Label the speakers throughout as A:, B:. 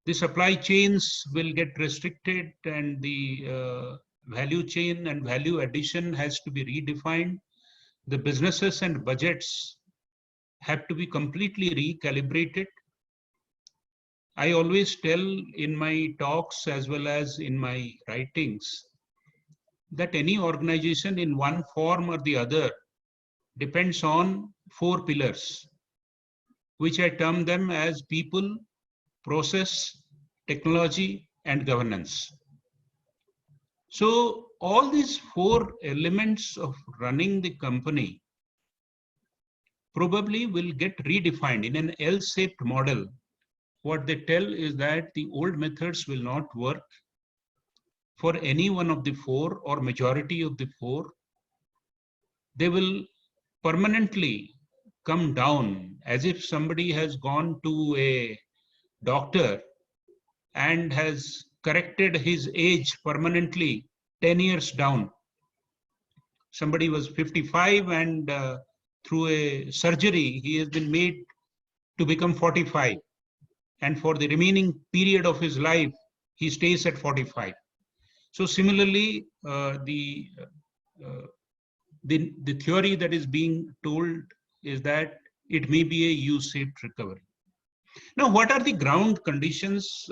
A: The supply chains will get restricted, and the value chain and value addition has to be redefined. The businesses and budgets have to be completely recalibrated. I always tell in my talks as well as in my writings that any organization in one form or the other depends on four pillars, which I term them as people, process, technology, and governance. So all these four elements of running the company probably will get redefined in an L-shaped model. What they tell is that the old methods will not work for any one of the four or majority of the four. They will permanently come down as if somebody has gone to a doctor and has corrected his age permanently 10 years down. Somebody was 55 and through a surgery, he has been made to become 45. And for the remaining period of his life, he stays at 45. So similarly, the theory that is being told is that it may be a U-shaped recovery. Now, what are the ground conditions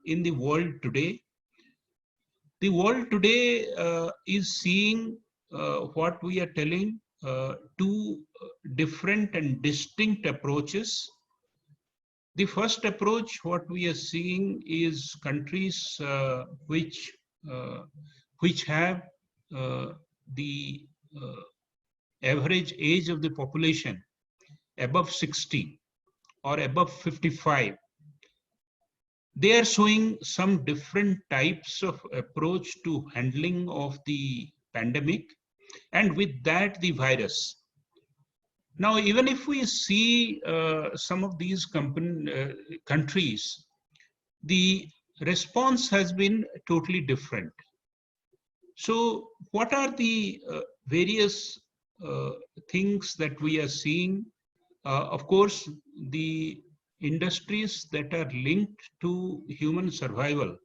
A: in the world today? The world today is seeing what we are telling two different and distinct approaches. The first approach, what we are seeing is countries which have the average age of the population above 60 or above 55. They are showing some different types of approach to handling of the pandemic, and with that the virus. Now, even if we see some of these countries, the response has been totally different. So what are the various things that we are seeing? Of course, the industries that are linked to human survival,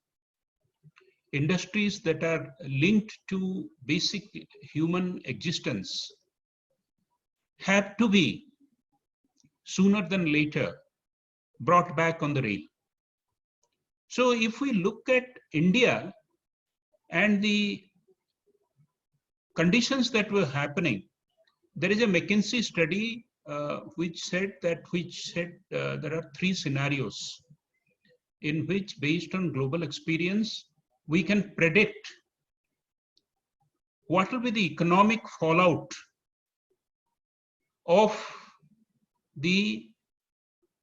A: industries that are linked to basic human existence, have to be sooner than later brought back on the rail. So if we look at India and the conditions that were happening, there is a McKinsey study which said there are three scenarios in which, based on global experience, we can predict what will be the economic fallout of the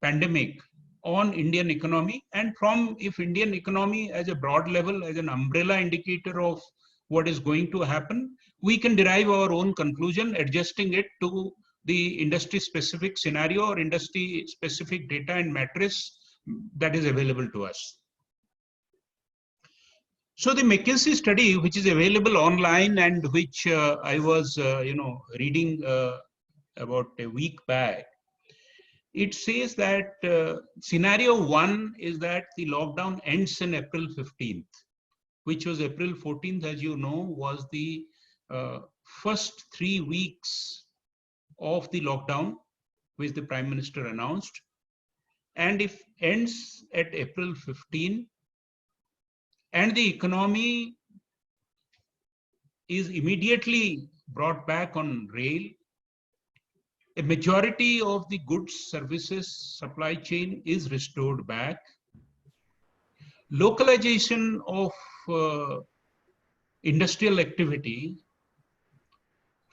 A: pandemic on Indian economy, and from, if Indian economy as a broad level, as an umbrella indicator of what is going to happen, we can derive our own conclusion, adjusting it to the industry specific scenario or industry specific data and matrix that is available to us. So the McKinsey study, which is available online and which I was reading about a week back, it says that scenario one is that the lockdown ends in April 15th, which was April 14th, as you know, was the first 3 weeks of the lockdown, which the Prime Minister announced. And if ends at April 15, and the economy is immediately brought back on rail, a majority of the goods, services, supply chain is restored back. Localization of industrial activity,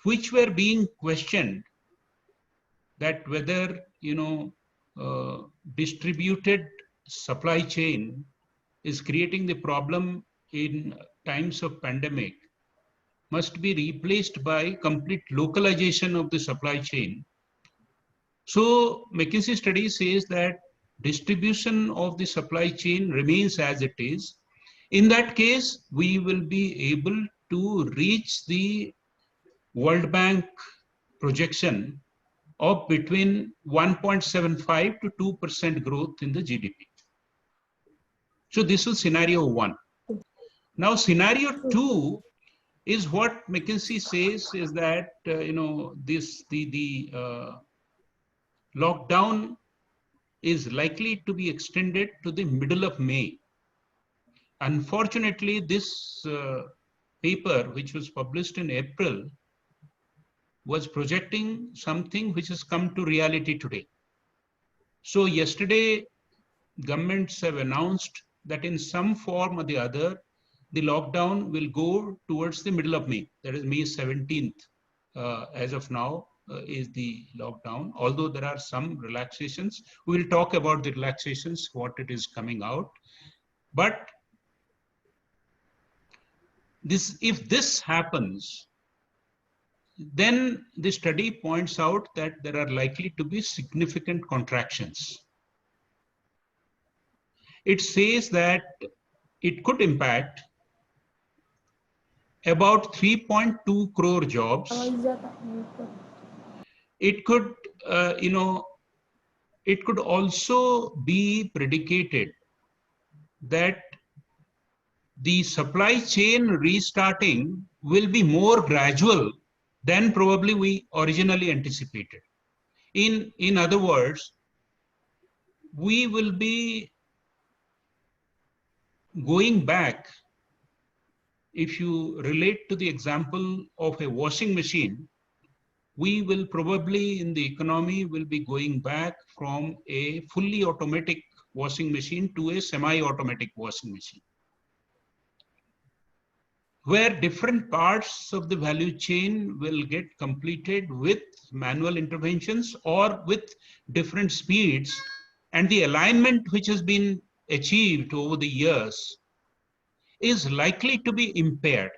A: which were being questioned, that whether distributed supply chain is creating the problem in times of pandemic, must be replaced by complete localization of the supply chain. So McKinsey study says that distribution of the supply chain remains as it is. In that case, we will be able to reach the World Bank projection of between 1.75 to 2% growth in the GDP. So this is scenario one. Now, scenario two is what McKinsey says is that the lockdown is likely to be extended to the middle of May. Unfortunately, this paper, which was published in April, was projecting something which has come to reality today. So yesterday, governments have announced that in some form or the other, the lockdown will go towards the middle of May. That is May 17th, as of now, is the lockdown. Although there are some relaxations, we will talk about the relaxations, what it is coming out. But if this happens, then the study points out that there are likely to be significant contractions. It says that it could impact about 3.2 crore jobs. It could, it could also be predicated that the supply chain restarting will be more gradual than probably we originally anticipated. In other words, we will be going back. If you relate to the example of a washing machine, we will probably in the economy will be going back from a fully automatic washing machine to a semi-automatic washing machine, where different parts of the value chain will get completed with manual interventions or with different speeds, and the alignment which has been achieved over the years is likely to be impaired.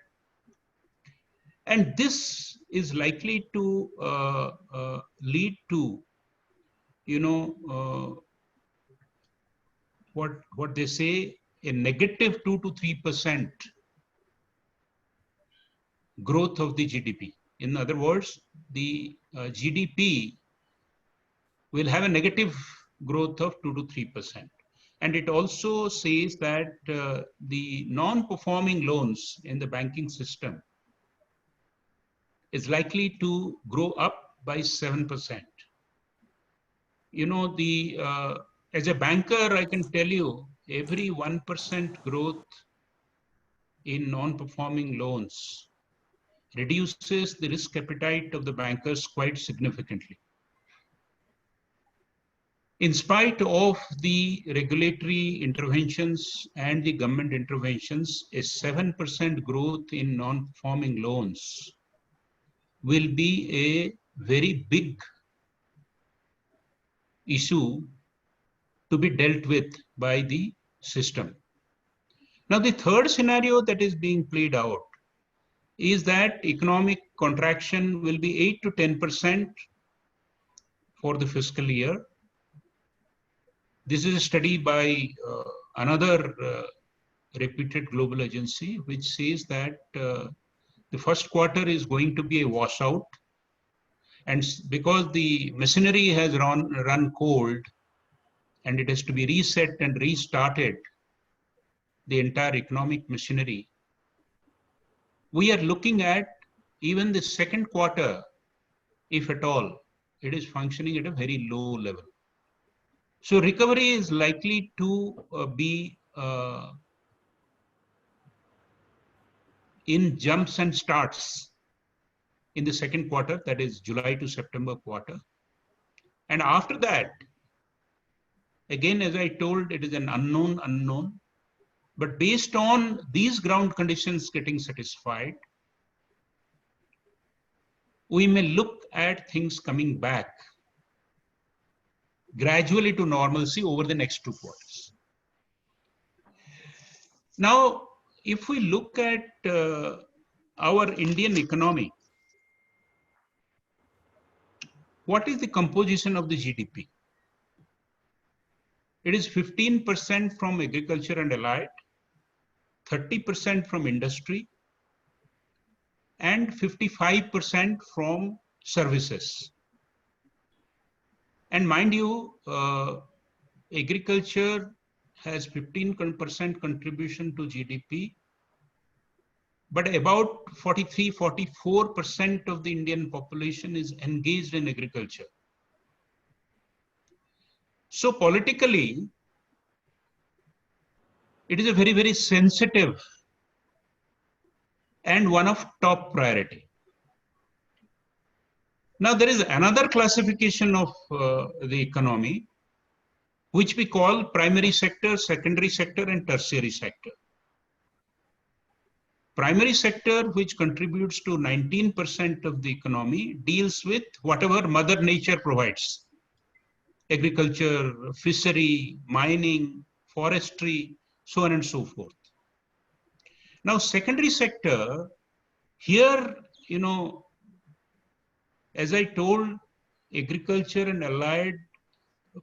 A: And this is likely to lead to, what they say, a negative 2 to 3% growth of the GDP. In other words, the GDP will have a negative growth of 2 to 3%. And it also says that the non-performing loans in the banking system is likely to grow up by 7%. As a banker, I can tell you, every 1% growth in non-performing loans reduces the risk appetite of the bankers quite significantly. In spite of the regulatory interventions and the government interventions, a 7% growth in non-performing loans will be a very big issue to be dealt with by the system. Now, the third scenario that is being played out is that economic contraction will be 8 to 10% for the fiscal year. This is a study by another reputed global agency, which says that the first quarter is going to be a washout. And because the machinery has run cold and it has to be reset and restarted, the entire economic machinery, we are looking at even the second quarter, if at all, it is functioning at a very low level. So recovery is likely to be in jumps and starts in the second quarter, that is July to September quarter. And after that, again, as I told, it is an unknown. But based on these ground conditions getting satisfied, we may look at things coming back gradually to normalcy over the next 2 quarters. Now, if we look at our Indian economy, what is the composition of the GDP? It is 15% from agriculture and allied, 30% from industry, and 55% from services. And mind you, agriculture has 15% contribution to GDP, but about 43-44% of the Indian population is engaged in agriculture. So politically, it is a very, very sensitive and one of top priority. Now there is another classification of the economy, which we call primary sector, secondary sector, and tertiary sector. Primary sector, which contributes to 19% of the economy, deals with whatever Mother Nature provides. Agriculture, fishery, mining, forestry, so on and so forth. Now, secondary sector, here, as I told, agriculture and allied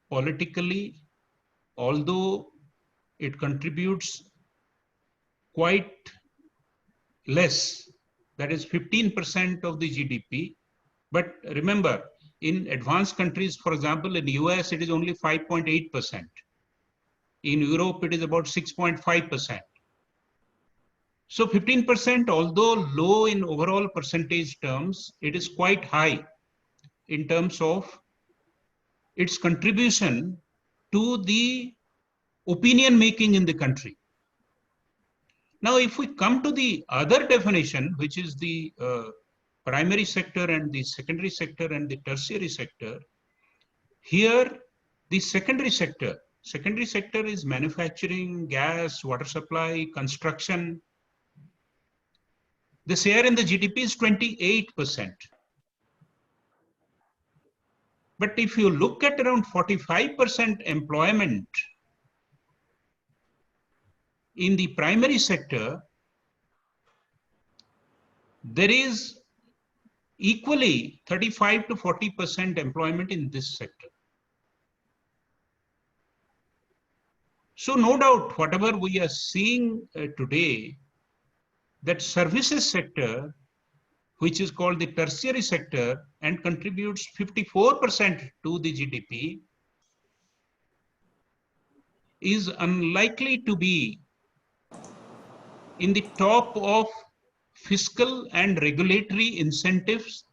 A: politically, although it contributes quite less, that is 15% of the GDP. But remember, in advanced countries, for example, in the US, it is only 5.8%. In Europe, it is about 6.5%. So 15%, although low in overall percentage terms, it is quite high in terms of its contribution to the opinion making in the country. Now, if we come to the other definition, which is the primary sector and the secondary sector and the tertiary sector, here the secondary sector is manufacturing, gas, water supply, construction. The share in the GDP is 28%. But if you look at around 45% employment in the primary sector, there is equally 35 to 40% employment in this sector. So no doubt, whatever we are seeing today, that services sector, which is called the tertiary sector and contributes 54% to the GDP, is unlikely to be in the top of fiscal and regulatory incentives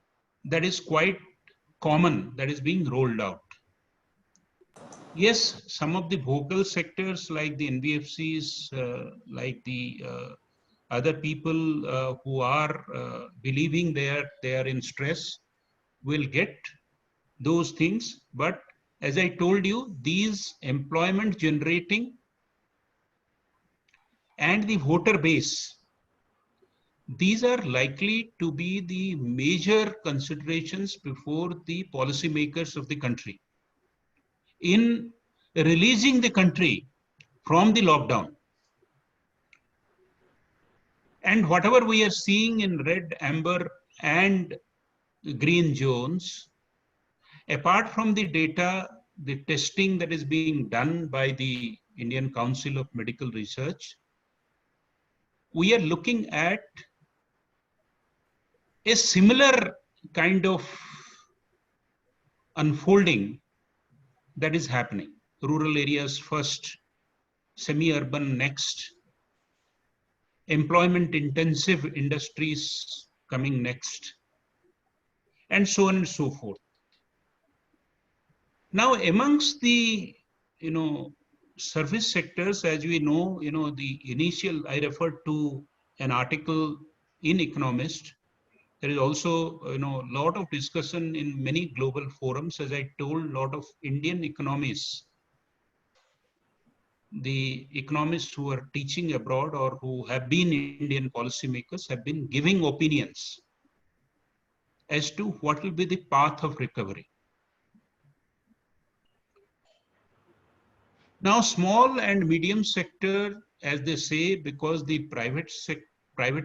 A: that is quite common, that is being rolled out. Yes, some of the vocal sectors like the NBFCs, like the other people who are believing they are in stress will get those things. But as I told you, these employment generating and the voter base, these are likely to be the major considerations before the policymakers of the country in releasing the country from the lockdown. And whatever we are seeing in red, amber, and green zones, apart from the data, the testing that is being done by the Indian Council of Medical Research, we are looking at a similar kind of unfolding that is happening. Rural areas first, semi-urban next, employment intensive industries coming next, and so on and so forth. Now, amongst the service sectors, as we know, the initial, I referred to an article in Economist. There is also a lot of discussion in many global forums. As I told, a lot of Indian economists, the economists who are teaching abroad or who have been Indian policymakers have been giving opinions as to what will be the path of recovery. Now, small and medium sector, as they say, because the private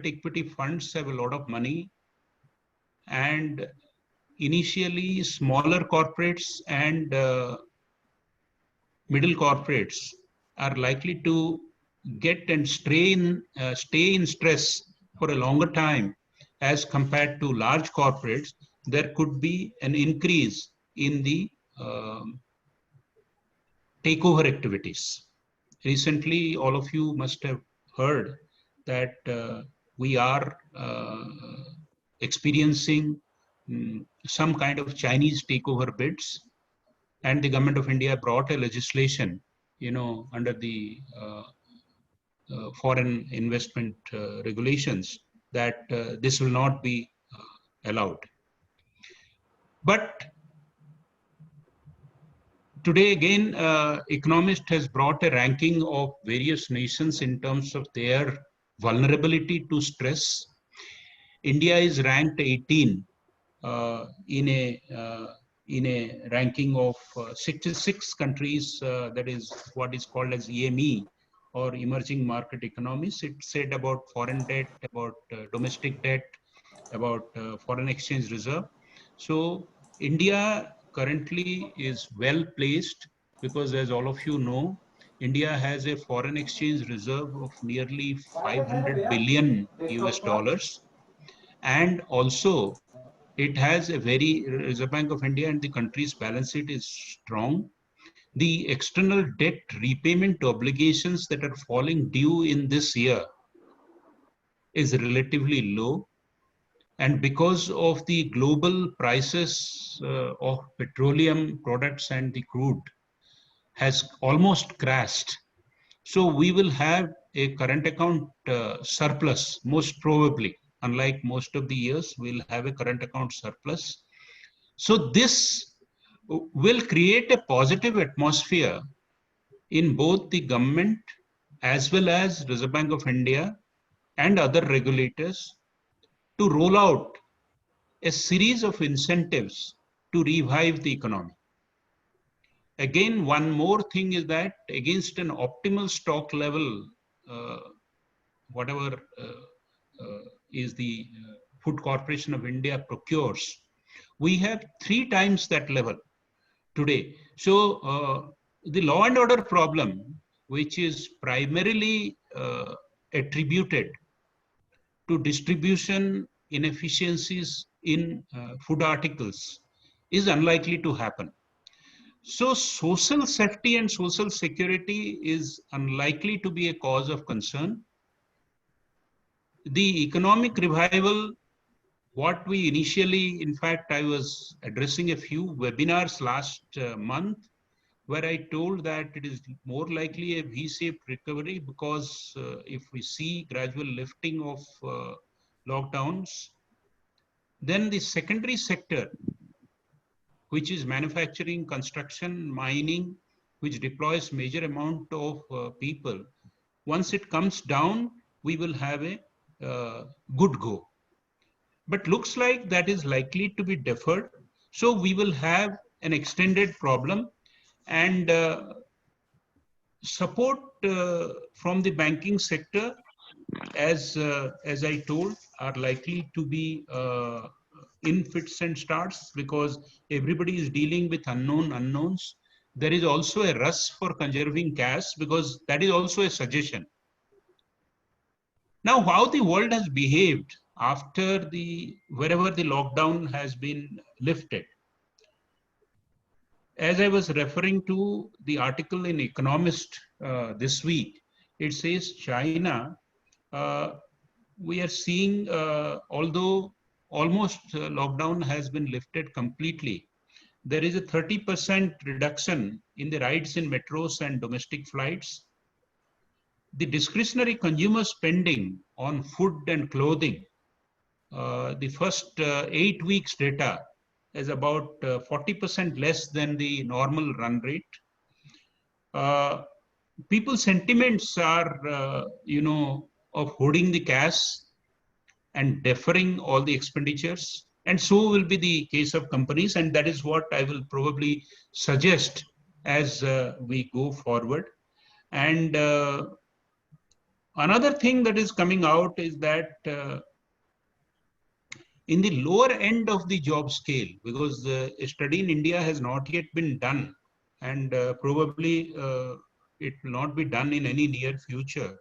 A: equity funds have a lot of money, and initially smaller corporates and middle corporates are likely to get and stay in stress for a longer time as compared to large corporates. There could be an increase in the takeover activities. Recently, all of you must have heard that we are experiencing some kind of Chinese takeover bids, and the government of India brought a legislation, under the foreign investment regulations, that this will not be allowed. But today again, Economist has brought a ranking of various nations in terms of their vulnerability to stress. India is ranked 18 in a ranking of 66 countries. That is what is called as EME, or emerging market economies. It said about foreign debt, about domestic debt, about foreign exchange reserve. So India currently is well placed because, as all of you know, India has a foreign exchange reserve of nearly 500 billion US dollars. And also, it has a very, Reserve Bank of India and the country's balance sheet is strong. The external debt repayment obligations that are falling due in this year is relatively low. And because of the global prices of petroleum products and the crude has almost crashed. So we will have a current account surplus, most probably. Unlike most of the years, we'll have a current account surplus. So this will create a positive atmosphere in both the government as well as Reserve Bank of India and other regulators to roll out a series of incentives to revive the economy. Again, one more thing is that against an optimal stock level, uh, whatever is the Food Corporation of India procures, we have 3 times that level today. So the law and order problem, which is primarily attributed to distribution inefficiencies in food articles, is unlikely to happen. So social safety and social security is unlikely to be a cause of concern. The economic revival, what we initially, in fact, I was addressing a few webinars last month where I told that it is more likely a V-shaped recovery because if we see gradual lifting of lockdowns, then the secondary sector, which is manufacturing, construction, mining, which deploys major amount of people, once it comes down, we will have a good go. But looks like that is likely to be deferred. So we will have an extended problem, and support from the banking sector, as I told, are likely to be in fits and starts because everybody is dealing with unknown unknowns. There is also a rush for conserving cash because that is also a suggestion. Now, how the world has behaved after wherever the lockdown has been lifted. As I was referring to the article in Economist this week, it says China, we are seeing, although almost lockdown has been lifted completely, there is a 30% reduction in the rides in metros and domestic flights. The discretionary consumer spending on food and clothing, the first 8 weeks data is about 40% less than the normal run rate. People's sentiments are, of hoarding the cash and deferring all the expenditures. And so will be the case of companies. And that is what I will probably suggest as we go forward. And another thing that is coming out is that in the lower end of the job scale, because a study in India has not yet been done, and probably it will not be done in any near future.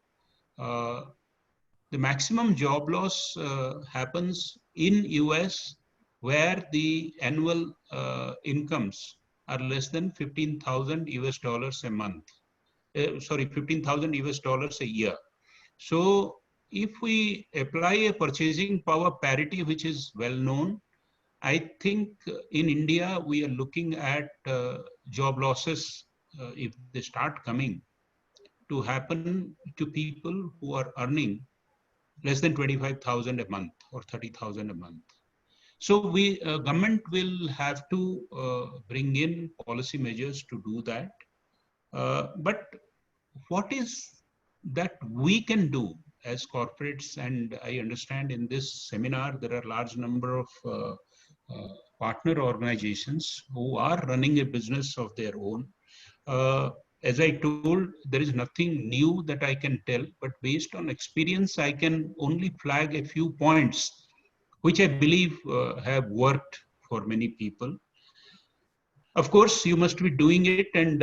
A: The maximum job loss happens in US, where the annual incomes are less than 15,000 US dollars a month. sorry, 15,000 US dollars a year. So if we apply a purchasing power parity, which is well known, I think in India, we are looking at job losses, if they start coming, to happen to people who are earning less than 25,000 a month or 30,000 a month. So government will have to bring in policy measures to do that. But what is that we can do as corporates? And I understand in this seminar, there are a large number of partner organizations who are running a business of their own. As I told, there is nothing new that I can tell, but based on experience, I can only flag a few points which I believe have worked for many people. Of course, you must be doing it, and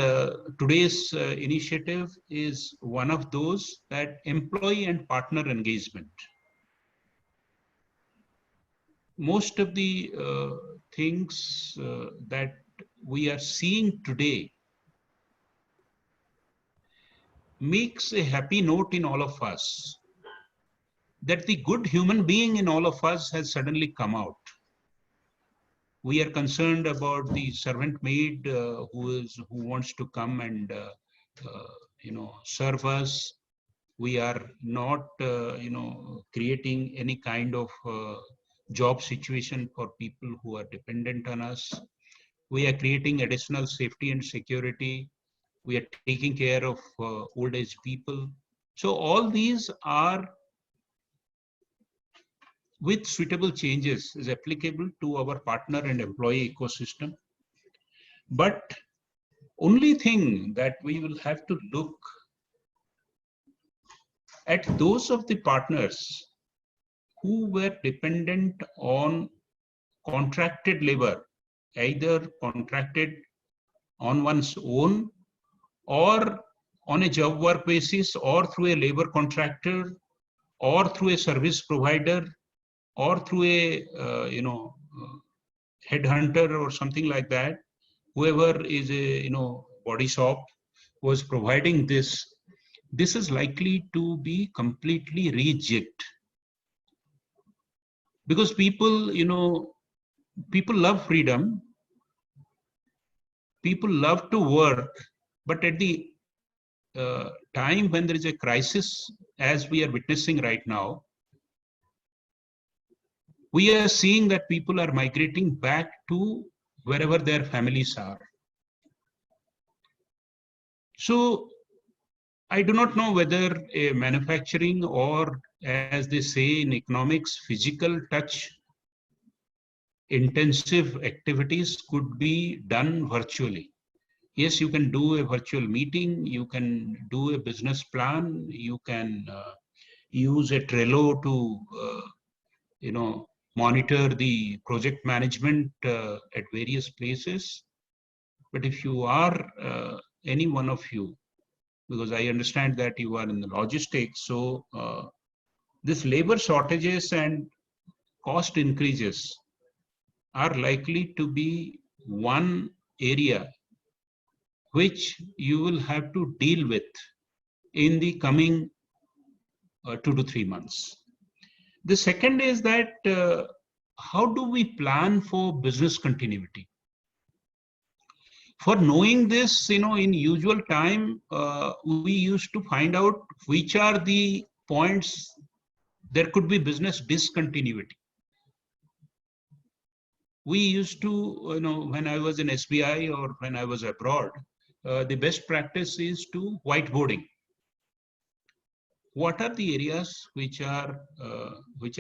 A: today's initiative is one of those, that employee and partner engagement. Most of the things that we are seeing today makes a happy note in all of us, that the good human being in all of us has suddenly come out. We are concerned about the servant maid who wants to come and serve us. We are not creating any kind of job situation for people who are dependent on us. We are creating additional safety and security. We are taking care of old age people. So all these are, with suitable changes, is applicable to our partner and employee ecosystem. But only thing that we will have to look at those of the partners who were dependent on contracted labor, either contracted on one's own or on a job work basis, or through a labor contractor, or through a service provider, or through a headhunter or something like that. Whoever is a body shop was providing this is likely to be completely rejigged, because people love freedom, people love to work, but at the time when there is a crisis, as we are witnessing right now, we are seeing that people are migrating back to wherever their families are. So I do not know whether a manufacturing, or as they say in economics, physical touch intensive activities could be done virtually. Yes, you can do a virtual meeting, you can do a business plan, you can use a Trello to monitor the project management at various places. But if you are any one of you, because I understand that you are in the logistics, so this labor shortages and cost increases are likely to be one area which you will have to deal with in the coming 2 to 3 months. The second is that how do we plan for business continuity? For knowing this, in usual time, we used to find out which are the points there could be business discontinuity. We used to, when I was in SBI or when I was abroad, the best practice is to whiteboarding. What are the areas which are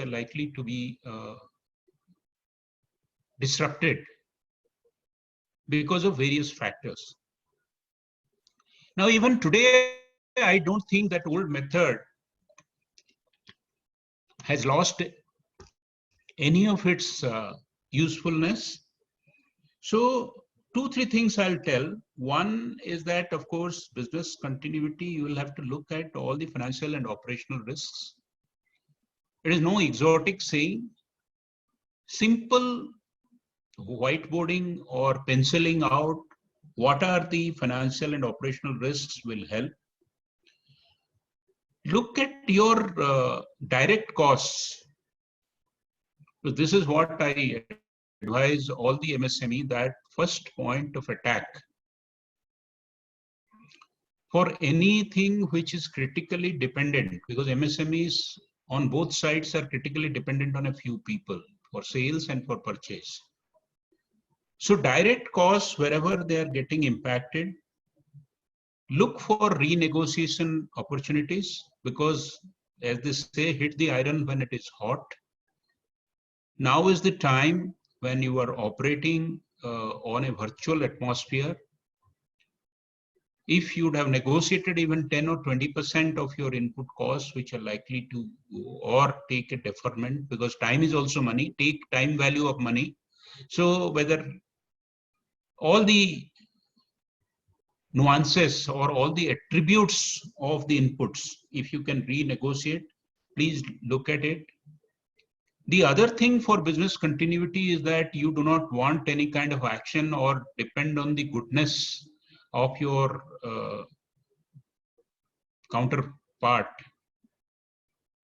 A: likely to be disrupted because of various factors? Now, even today, I don't think that old method has lost any of its usefulness. So 2-3 things I'll tell. One is that, of course, business continuity, you will have to look at all the financial and operational risks. It is no exotic saying. Simple whiteboarding or penciling out what are the financial and operational risks will help. Look at your direct costs. So this is what I advise all the MSME, that first point of attack for anything which is critically dependent, because MSMEs on both sides are critically dependent on a few people for sales and for purchase. So direct costs, wherever they are getting impacted, look for renegotiation opportunities, because as they say, hit the iron when it is hot. Now is the time when you are operating on a virtual atmosphere. If you'd have negotiated even 10 or 20% of your input costs, which are likely to, or take a deferment, because time is also money, take time value of money. So whether all the nuances or all the attributes of the inputs, if you can renegotiate, please look at it. The other thing for business continuity is that you do not want any kind of action or depend on the goodness of your counterpart.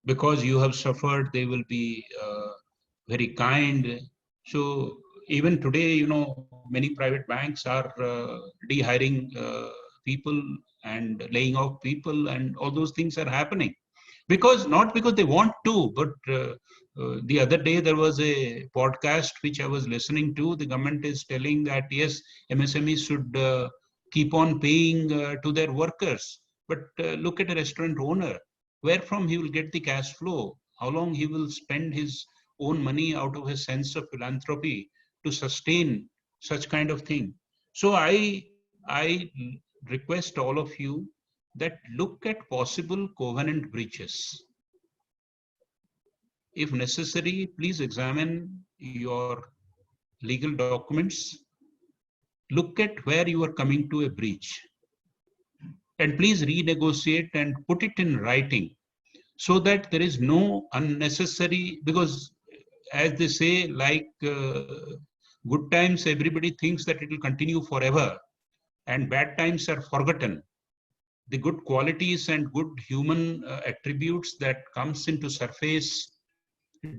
A: Because you have suffered, they will be very kind. So even today, you know, many private banks are dehiring people and laying off people, and all those things are happening. Because not because they want to, but the other day there was a podcast which I was listening to. The government is telling that yes, MSMEs should keep on paying to their workers. But look at a restaurant owner, where from he will get the cash flow, how long he will spend his own money out of his sense of philanthropy to sustain such kind of thing. So I request all of you that look at possible covenant breaches. If necessary, please examine your legal documents. Look at where you are coming to a breach. And please renegotiate and put it in writing, so that there is no unnecessary, because as they say, like good times, everybody thinks that it will continue forever, and bad times are forgotten. The good qualities and good human attributes that comes into surface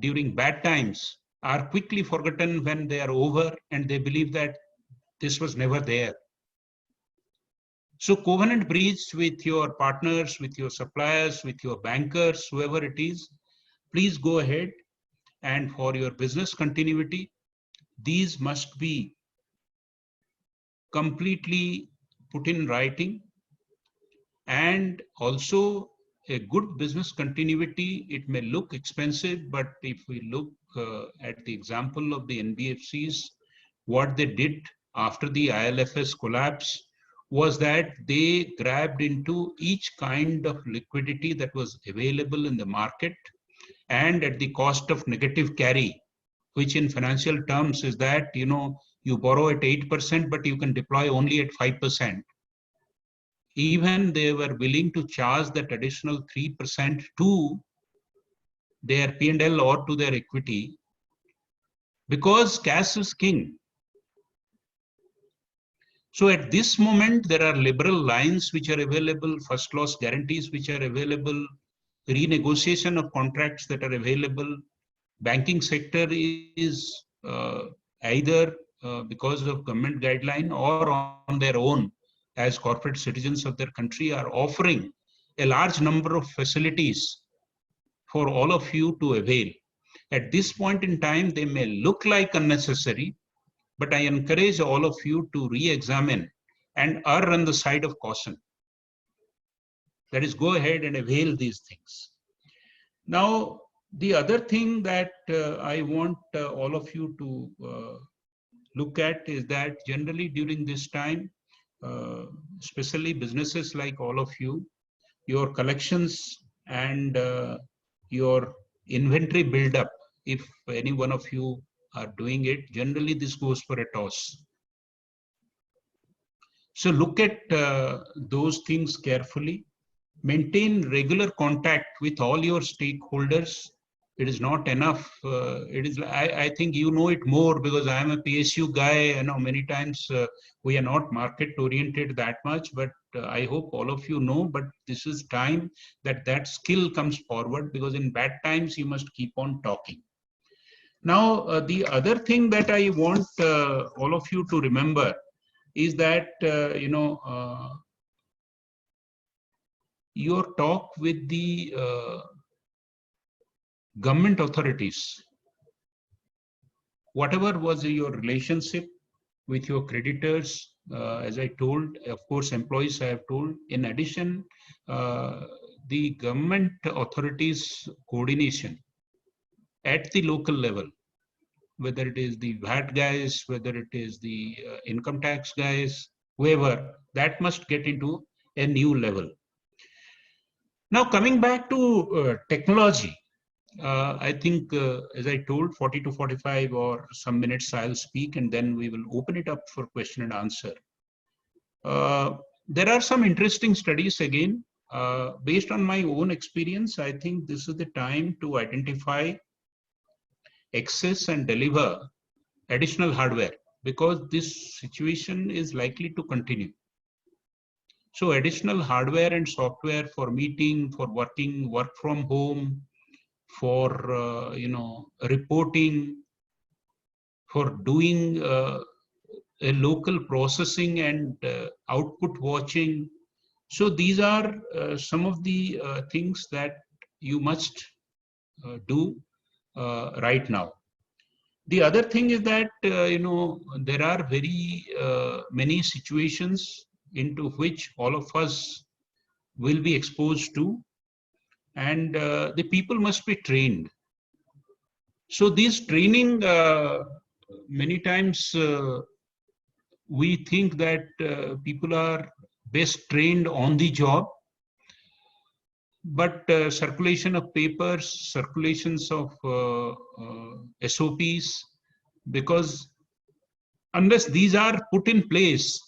A: during bad times are quickly forgotten when they are over, and they believe that this was never there. So covenant breach with your partners, with your suppliers, with your bankers, whoever it is, please go ahead. And for your business continuity, these must be completely put in writing. And also a good business continuity, it may look expensive, but if we look at the example of the NBFCs, what they did after the ILFS collapse was that they grabbed into each kind of liquidity that was available in the market, and at the cost of negative carry, which in financial terms is that, you know, you borrow at 8%, but you can deploy only at 5%. Even they were willing to charge that additional 3% to their P&L or to their equity, because cash is king. So at this moment, there are liberal lines which are available, first loss guarantees which are available, renegotiation of contracts that are available. Banking sector is either because of government guideline or on their own, as corporate citizens of their country, are offering a large number of facilities for all of you to avail. At this point in time, they may look like unnecessary, but I encourage all of you to re-examine and err on the side of caution. That is, go ahead and avail these things. Now, the other thing that I want all of you to look at is that generally during this time, especially businesses like all of you, your collections and your inventory buildup, if any one of you are doing it, generally this goes for a toss. So look at those things carefully. Maintain regular contact with all your stakeholders It is not enough. I think you know it more because I am a PSU guy. I know many times we are not market oriented that much, but I hope all of you know. But this is time that skill comes forward, because in bad times you must keep on talking. Now, the other thing that I want all of you to remember is that your talk with the government authorities, whatever was your relationship with your creditors, as I told, of course, employees I have told. In addition, the government authorities coordination at the local level, whether it is the VAT guys, whether it is the income tax guys, whoever, that must get into a new level. Now, coming back to technology, I think, as I told, 40 to 45 or some minutes I'll speak, and then we will open it up for question and answer. There are some interesting studies again. Based on my own experience, I think this is the time to identify, access, and deliver additional hardware, because this situation is likely to continue. So additional hardware and software for meeting, for working, work from home, for reporting, for doing a local processing and output watching. So these are some of the things that you must do right now. The other thing is that there are very many situations into which all of us will be exposed to, and the people must be trained. So this training, many times we think that people are best trained on the job, but circulation of papers, circulations of SOPs, because unless these are put in place,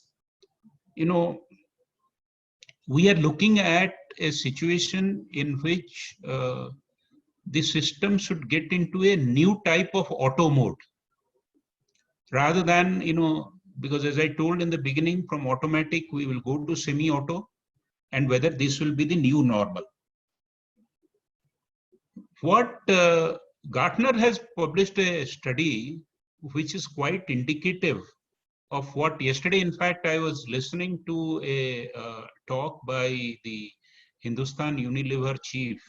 A: we are looking at a situation in which the system should get into a new type of auto mode, rather than, because as I told in the beginning, from automatic, we will go to semi-auto, and whether this will be the new normal. What Gartner has published a study which is quite indicative of what yesterday, in fact, I was listening to a talk by the Hindustan Unilever chief,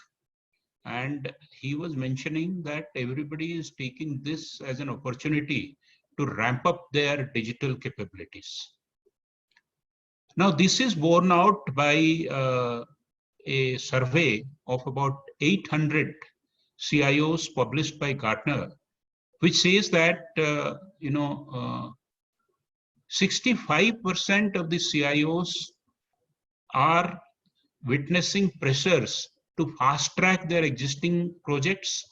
A: and he was mentioning that everybody is taking this as an opportunity to ramp up their digital capabilities. Now, this is borne out by a survey of about 800 CIOs published by Gartner, which says that 65% of the CIOs are witnessing pressures to fast track their existing projects,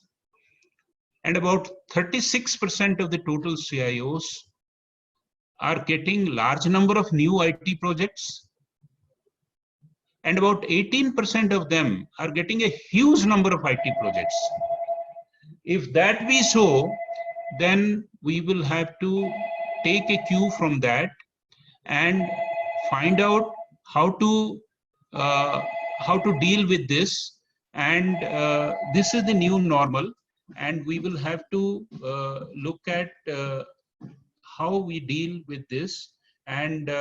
A: and about 36% of the total CIOs are getting large number of new IT projects, and about 18% of them are getting a huge number of IT projects. If that be so, then we will have to take a cue from that and find out how to deal with this. And this is the new normal, and we will have to look at how we deal with this. And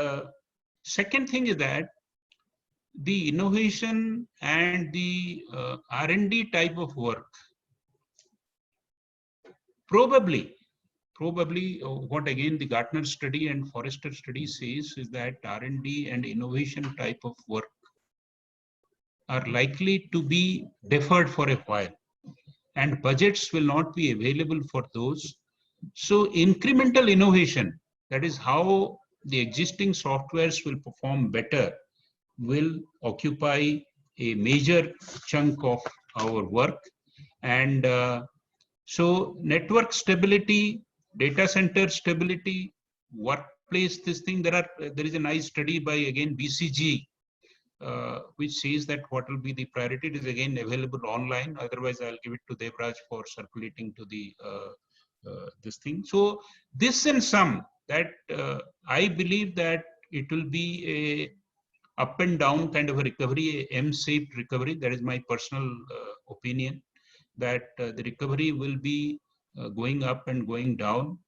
A: second thing is that the innovation and the R&D type of work, probably what again the Gartner study and Forrester study says is that R&D and innovation type of work are likely to be deferred for a while, and budgets will not be available for those. So incremental innovation, that is how the existing softwares will perform better, will occupy a major chunk of our work. And so network stability, data center stability, workplace, this thing, there is a nice study by again BCG, which says that what will be the priority. It is again available online. Otherwise, I'll give it to Devraj for circulating to the this thing. So this in sum, that I believe that it will be a up and down kind of a recovery, a M-shaped recovery. That is my personal opinion, that the recovery will be going up and going down.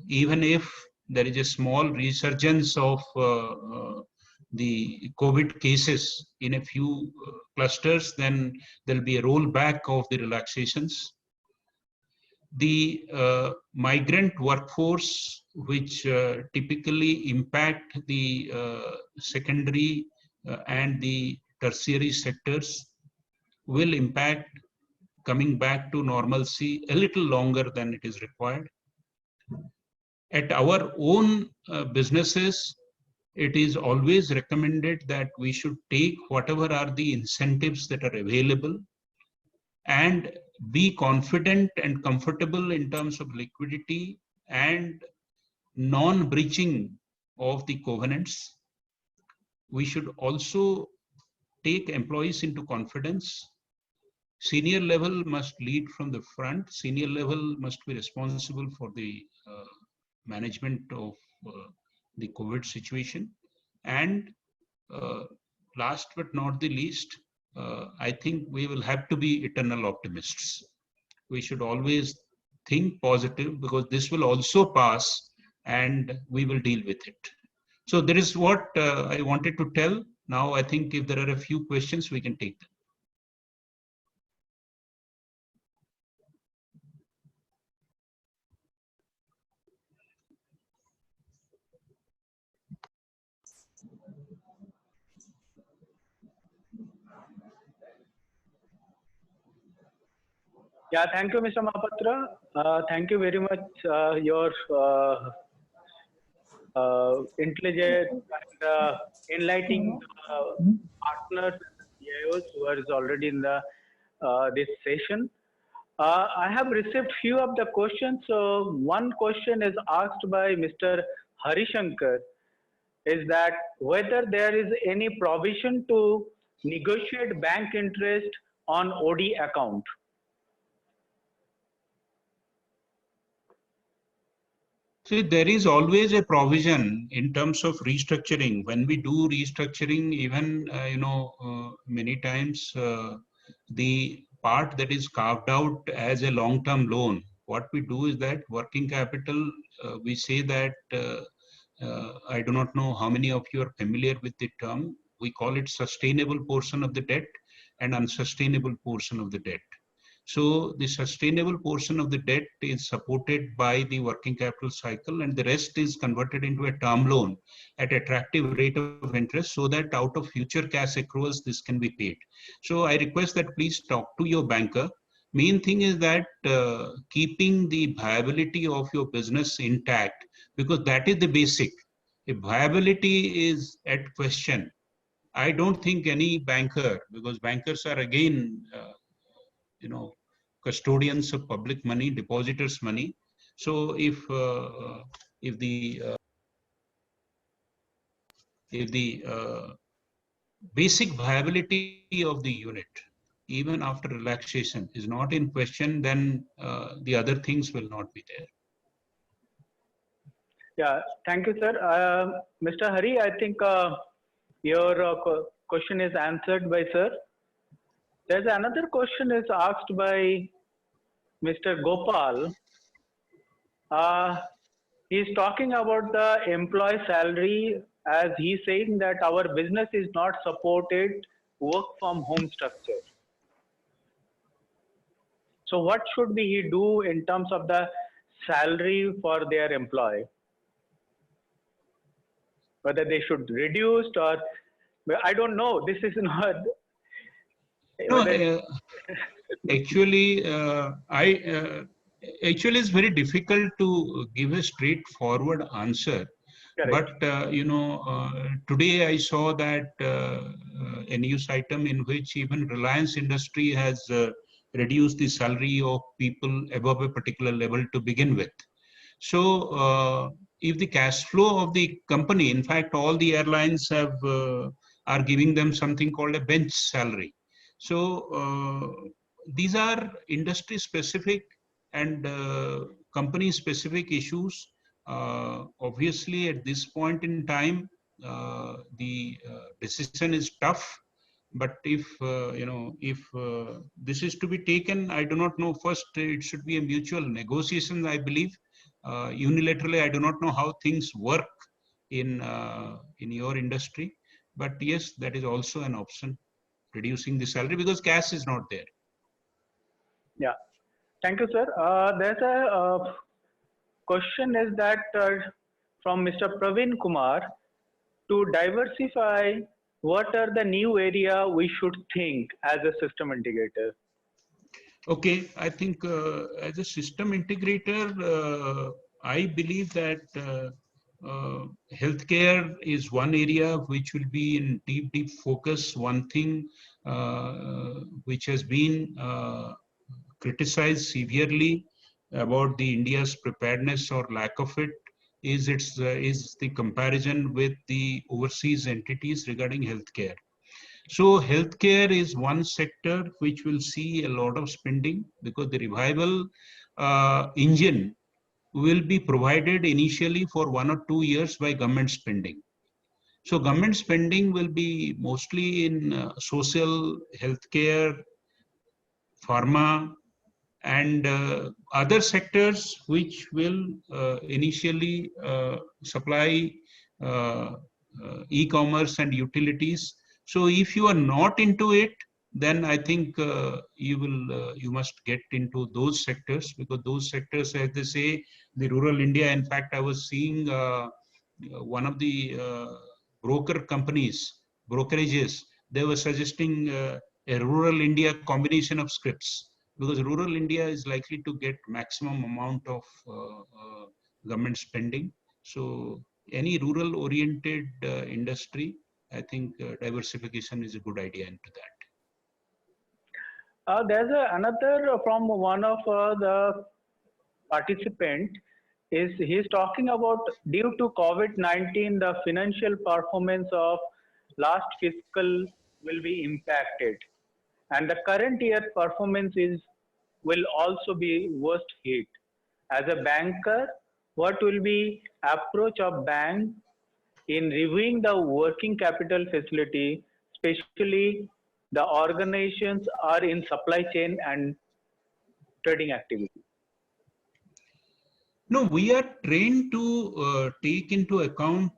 A: Even if there is a small resurgence of the COVID cases in a few clusters, then there'll be a rollback of the relaxations. The migrant workforce, which typically impact the secondary and the tertiary sectors, will impact coming back to normalcy a little longer than it is required. At our own businesses, it is always recommended that we should take whatever are the incentives that are available and be confident and comfortable in terms of liquidity and non-breaching of the covenants. We should also take employees into confidence. Senior level must lead from the front. Senior level must be responsible for the management of the COVID situation. And last but not the least, I think we will have to be eternal optimists. We should always think positive, because this will also pass and we will deal with it. So that is what I wanted to tell. Now, I think if there are a few questions, we can take them.
B: Yeah, thank you, Mr. Mahapatra. Thank you very much. Your intelligent and enlightening partners, CIOs who are already in the this session. I have received few of the questions. So one question is asked by Mr. Harishankar, is that whether there is any provision to negotiate bank interest on OD account.
A: See, there is always a provision in terms of restructuring. When we do restructuring, even many times the part that is carved out as a long-term loan, what we do is that working capital, we say that I do not know how many of you are familiar with the term. We call it sustainable portion of the debt and unsustainable portion of the debt. So the sustainable portion of the debt is supported by the working capital cycle, and the rest is converted into a term loan at attractive rate of interest, so that out of future cash accruals, this can be paid. So I request that please talk to your banker. Main thing is that keeping the viability of your business intact, because that is the basic. If viability is at question, I don't think any banker, because bankers are again custodians of public money, depositors' money. So if the basic viability of the unit, even after relaxation, is not in question, then the other things will not be there.
B: Yeah, thank you, sir. Mr. Hari, I think your question is answered by sir. There's another question is asked by Mr. Gopal. He's talking about the employee salary, as he's saying that our business is not supported work from home structure. So what should he do in terms of the salary for their employee? Whether they should reduce, or I don't know. This is not.
A: No, actually, actually, it's very difficult to give a straightforward answer. Correct. But today I saw that a news item in which even Reliance Industry has reduced the salary of people above a particular level to begin with. So if the cash flow of the company, in fact, all the airlines have are giving them something called a bench salary. So these are industry specific and company specific issues. Obviously, at this point in time, the decision is tough. But if this is to be taken, I do not know. First, it should be a mutual negotiation, I believe. Unilaterally, I do not know how things work in your industry. But yes, that is also an option, reducing the salary, because cash is not there.
B: Yeah. Thank you, sir. There's a question is that from Mr. Praveen Kumar, to diversify, what are the new area we should think as a system integrator?
A: Okay, I think as a system integrator, I believe that healthcare is one area which will be in deep focus. One thing which has been criticized severely about the India's preparedness or lack of it is the comparison with the overseas entities regarding healthcare. So healthcare is one sector which will see a lot of spending, because the revival engine will be provided initially for 1 or 2 years by government spending. So government spending will be mostly in social, healthcare, pharma, and other sectors which will initially supply uh, e-commerce and utilities. So if you are not into it, then I think you must get into those sectors, because those sectors, as they say, the rural India. In fact, I was seeing one of the broker companies, brokerages, they were suggesting a rural India combination of scripts, because rural India is likely to get maximum amount of government spending. So any rural oriented industry, I think diversification is a good idea into that.
B: There's another from one of the participant is he's talking about due to COVID-19, the financial performance of last fiscal will be impacted, and the current year performance is will also be worst hit. As a banker, what will be approach of bank in reviewing the working capital facility, especially the organizations are in supply chain and trading activity?
A: No, we are trained to take into account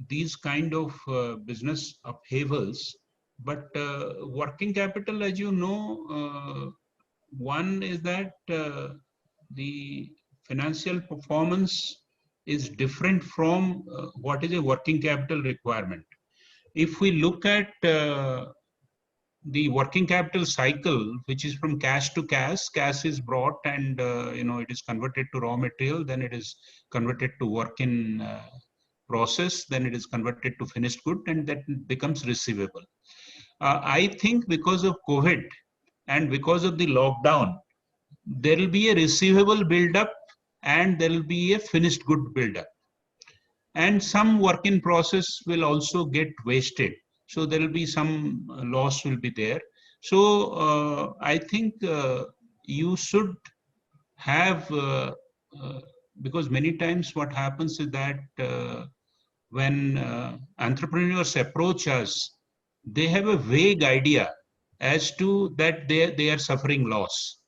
A: these kind of business upheavals. But working capital, as you know, one is that the financial performance is different from what is a working capital requirement. If we look at the working capital cycle, which is from cash to cash is brought and it is converted to raw material, then it is converted to work in process, then it is converted to finished good, and that becomes receivable. I think because of COVID and because of the lockdown, there will be a receivable build-up and there will be a finished good build-up. And some work in process will also get wasted. So there will be some loss will be there. So I think you should have, because many times what happens is that when entrepreneurs approach us, they have a vague idea as to that they are suffering loss,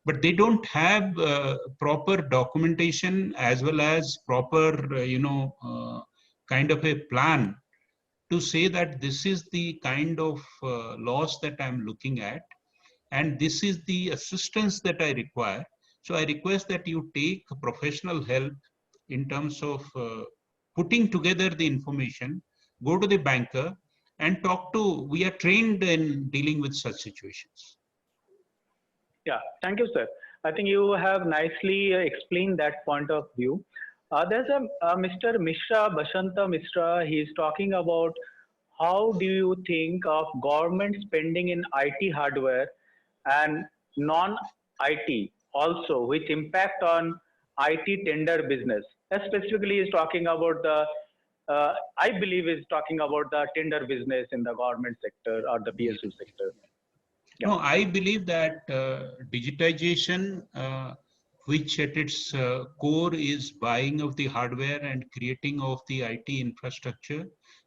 A: but they don't have proper documentation as well as proper kind of a plan to say that this is the kind of loss that I'm looking at and this is the assistance that I require. So I request that you take professional help in terms of putting together the information, go to the banker and talk to, we are trained in dealing with such situations.
B: Yeah, thank you, sir. I think you have nicely explained that point of view. There's a Mr. Mishra, Bashanta Mishra, he is talking about how do you think of government spending in IT hardware and non-IT also, with impact on IT tender business. Specifically, he's talking about the I believe is talking about the tender business in the government sector or the PSU sector. Yeah.
A: No, I believe that digitization, which at its core is buying of the hardware and creating of the IT infrastructure,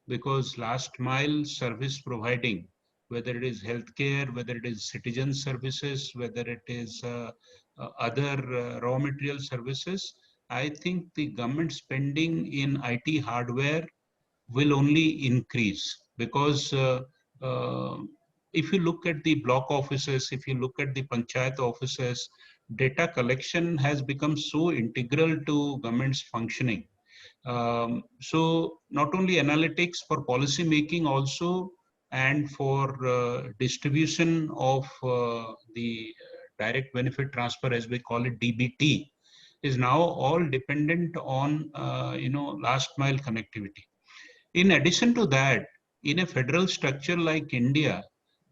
A: because last mile service providing, whether it is healthcare, whether it is citizen services, whether it is other raw material services, I think the government spending in IT hardware will only increase because uh, if you look at the block offices, if you look at the panchayat offices, data collection has become so integral to government's functioning. So not only analytics for policy making also, and for distribution of the direct benefit transfer, as we call it DBT, is now all dependent on last mile connectivity. In addition to that, in a federal structure like India,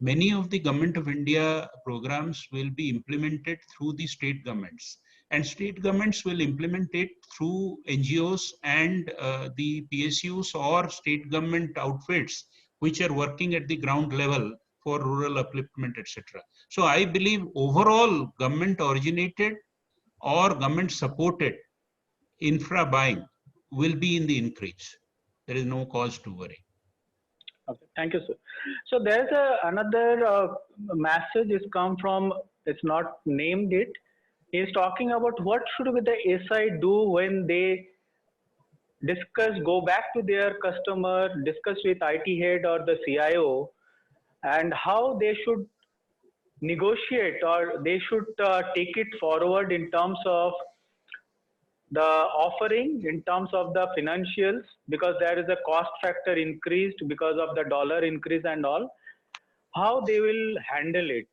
A: many of the Government of India programs will be implemented through the state governments. And state governments will implement it through NGOs and the PSUs or state government outfits, which are working at the ground level for rural upliftment, etc. So I believe overall government originated or government supported infra buying will be in the increase. There is no cause to worry.
B: Okay, thank you, sir. So there's another message is come from, it's not named it. He's talking about what should be the SI do when they discuss, go back to their customer, discuss with IT head or the CIO, and how they should negotiate or they should take it forward in terms of the offering, in terms of the financials, because there is a cost factor increased because of the dollar increase and all, how they will handle it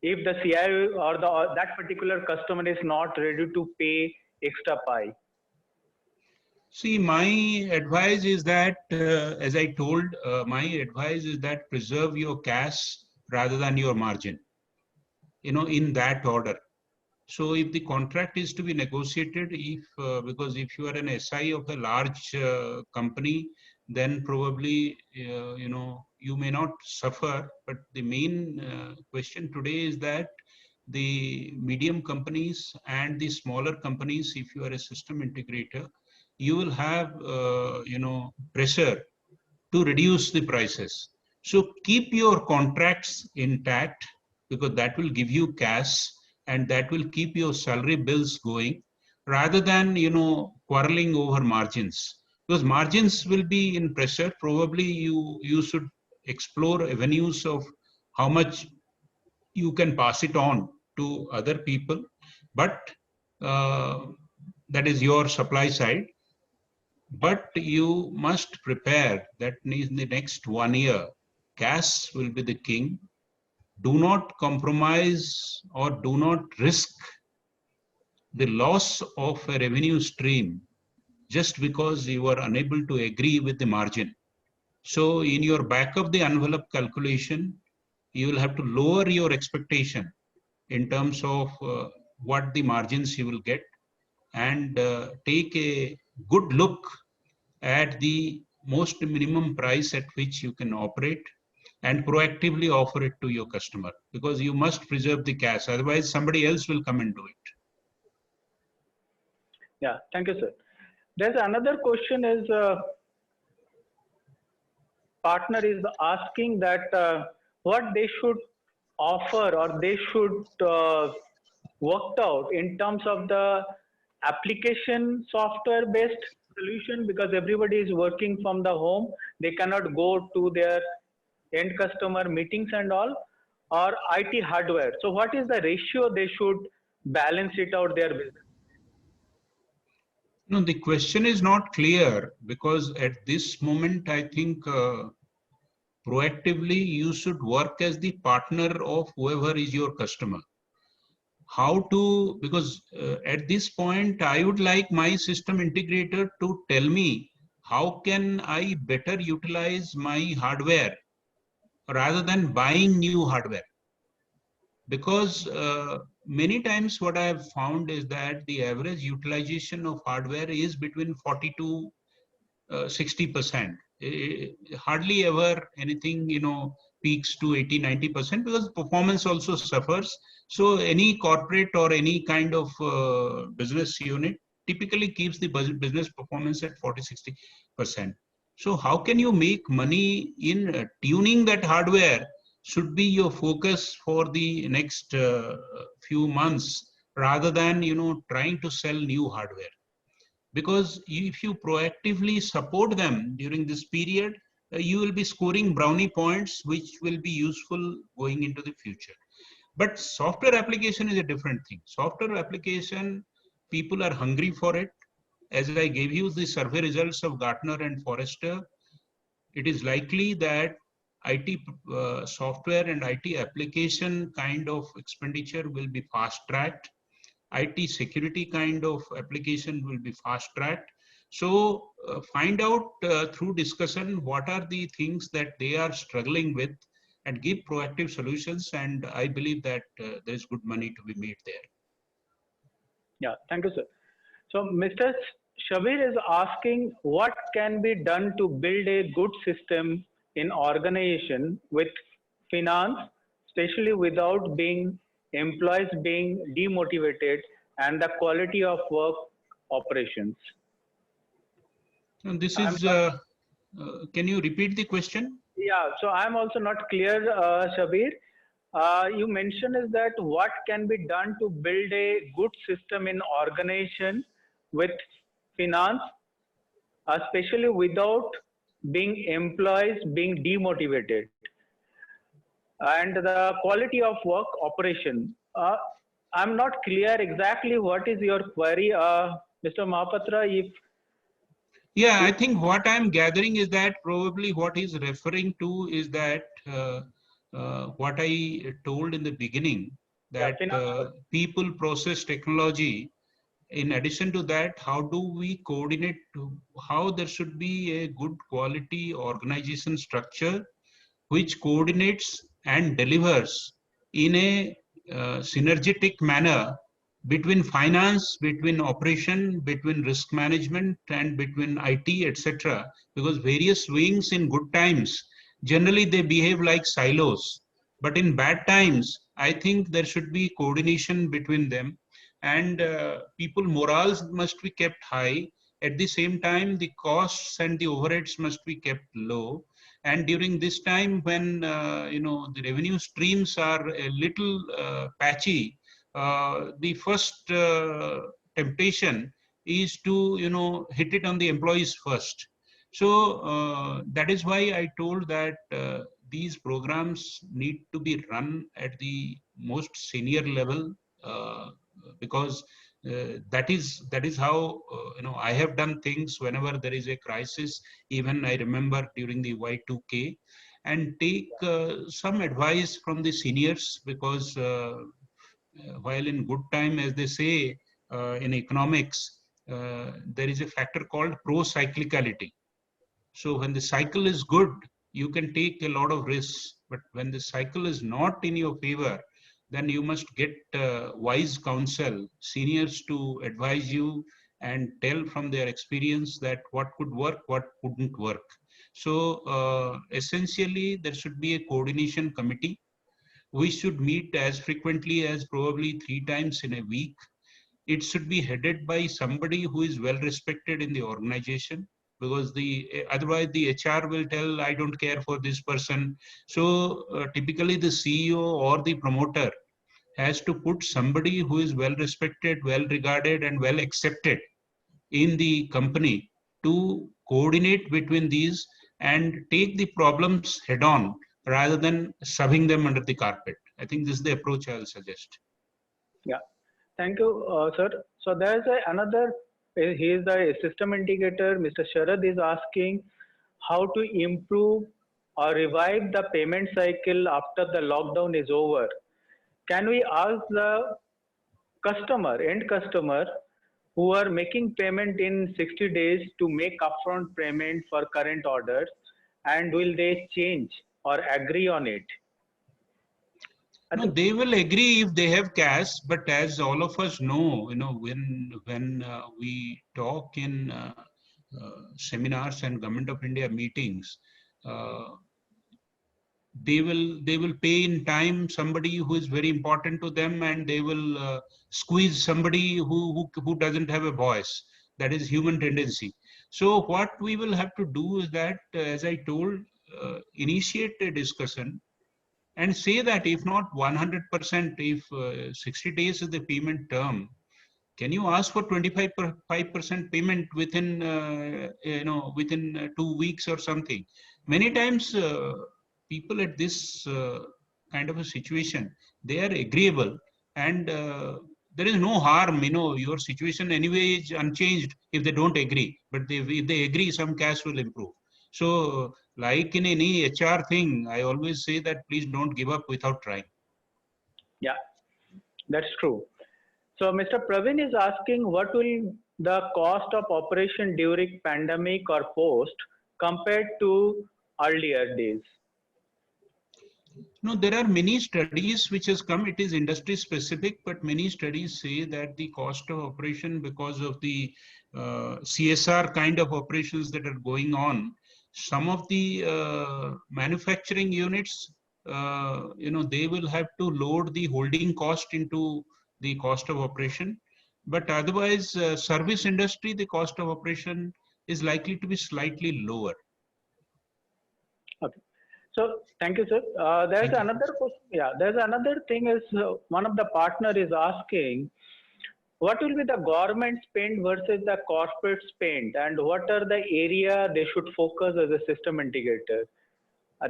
B: if the CIO or that particular customer is not ready to pay extra pie.
A: See, my advice is that, as I told, my advice is that preserve your cash rather than your margin, in that order. So if the contract is to be negotiated, because if you are an SI of a large company, then probably, you may not suffer. But the main question today is that the medium companies and the smaller companies, if you are a system integrator, you will have, pressure to reduce the prices. So keep your contracts intact, because that will give you cash and that will keep your salary bills going, rather than, quarreling over margins. Because margins will be in pressure. Probably you should explore avenues of how much you can pass it on to other people, but uh, that is your supply side. But you must prepare that in the next 1 year, cash will be the king. Do not compromise or do not risk the loss of a revenue stream just because you are unable to agree with the margin. So in your back of the envelope calculation, you will have to lower your expectation in terms of what the margins you will get, and take a good look at the most minimum price at which you can operate, and proactively offer it to your customer, because you must preserve the cash. Otherwise, somebody else will come and do it.
B: Yeah, thank you, sir. There's another question is partner is asking that what they should offer or they should work out in terms of the application software based solution, because everybody is working from the home, they cannot go to their end customer meetings and all, or IT hardware. So what is the ratio they should balance it out their business?
A: No, the question is not clear, because at this moment, I think proactively you should work as the partner of whoever is your customer. How to, because at this point, I would like my system integrator to tell me how can I better utilize my hardware rather than buying new hardware. Because many times what I have found is that the average utilization of hardware is between 40 to 60%. Hardly ever anything, peaks to 80-90% because performance also suffers. So any corporate or any kind of business unit typically keeps the business performance at 40-60%. So how can you make money in tuning that hardware should be your focus for the next few months rather than trying to sell new hardware. Because if you proactively support them during this period, you will be scoring brownie points which will be useful going into the future. But software application is a different thing. Software application, people are hungry for it. As I gave you the survey results of Gartner and Forrester, it is likely that IT software and IT application kind of expenditure will be fast tracked. IT security kind of application will be fast tracked. So find out through discussion what are the things that they are struggling with and give proactive solutions. And I believe that there is good money to be made there.
B: Yeah, thank you, sir. So Mr. Shabir is asking what can be done to build a good system in organization with finance, especially without being employees being demotivated and the quality of work operations.
A: And this is, can you repeat the question?
B: Yeah, so I'm also not clear, Shabir. You mentioned is that what can be done to build a good system in organization with finance, especially without being employees being demotivated and the quality of work operation. I'm not clear exactly what is your query, Mr. Mahapatra.
A: Yeah, I think what I'm gathering is that probably what he's referring to is that what I told in the beginning, that people, process, technology. In addition to that, how do we coordinate how there should be a good quality organization structure which coordinates and delivers in a synergetic manner between finance, between operation, between risk management, and between IT, etc. Because various wings in good times, generally they behave like silos. But in bad times, I think there should be coordination between them, and people morals must be kept high. At the same time, the costs and the overheads must be kept low. And during this time when the revenue streams are a little patchy, the first temptation is to hit it on the employees first. So that is why I told that these programs need to be run at the most senior level, because that is how I have done things whenever there is a crisis. Even I remember during the Y2K, and take some advice from the seniors, because while in good time, as they say in economics, there is a factor called pro-cyclicality. So when the cycle is good, you can take a lot of risks. But when the cycle is not in your favor, then you must get wise counsel, seniors to advise you and tell from their experience that what could work, what couldn't work. So essentially, there should be a coordination committee. We should meet as frequently as probably 3 times in a week. It should be headed by somebody who is well respected in the organization, because otherwise the HR will tell, I don't care for this person. So typically the CEO or the promoter has to put somebody who is well respected, well regarded, and well accepted in the company to coordinate between these and take the problems head on rather than shoving them under the carpet. I think this is the approach I'll suggest.
B: Yeah, thank you, sir. So there's another, he is the system integrator, Mr. Sharad is asking how to improve or revive the payment cycle after the lockdown is over. Can we ask the end customer, who are making payment in 60 days to make upfront payment for current orders, and will they change or agree on it?
A: No, they will agree if they have cash, but as all of us know, when we talk in seminars and Government of India meetings, they will pay in time somebody who is very important to them, and they will squeeze somebody who doesn't have a voice. That is human tendency. So what we will have to do is that, as I told, initiate a discussion and say that if not 100%, if 60 days is the payment term, can you ask for 25% payment within within 2 weeks or something? Many times people at this kind of a situation, they are agreeable, and there is no harm. Your situation anyway is unchanged if they don't agree, but if they agree, some cash will improve. So like in any HR thing, I always say that please don't give up without trying.
B: Yeah, that's true. So Mr. Praveen is asking what will the cost of operation during pandemic or post compared to earlier days?
A: No, there are many studies which has come. It is industry specific, but many studies say that the cost of operation, because of the CSR kind of operations that are going on, some of the manufacturing units, they will have to load the holding cost into the cost of operation. But otherwise, service industry, the cost of operation is likely to be slightly lower.
B: Okay. So thank you, sir. There's
A: Thank you.
B: another question. Yeah, there's another thing is one of the partner is asking what will be the government spend versus the corporate spend, and what are the area they should focus as a system integrator?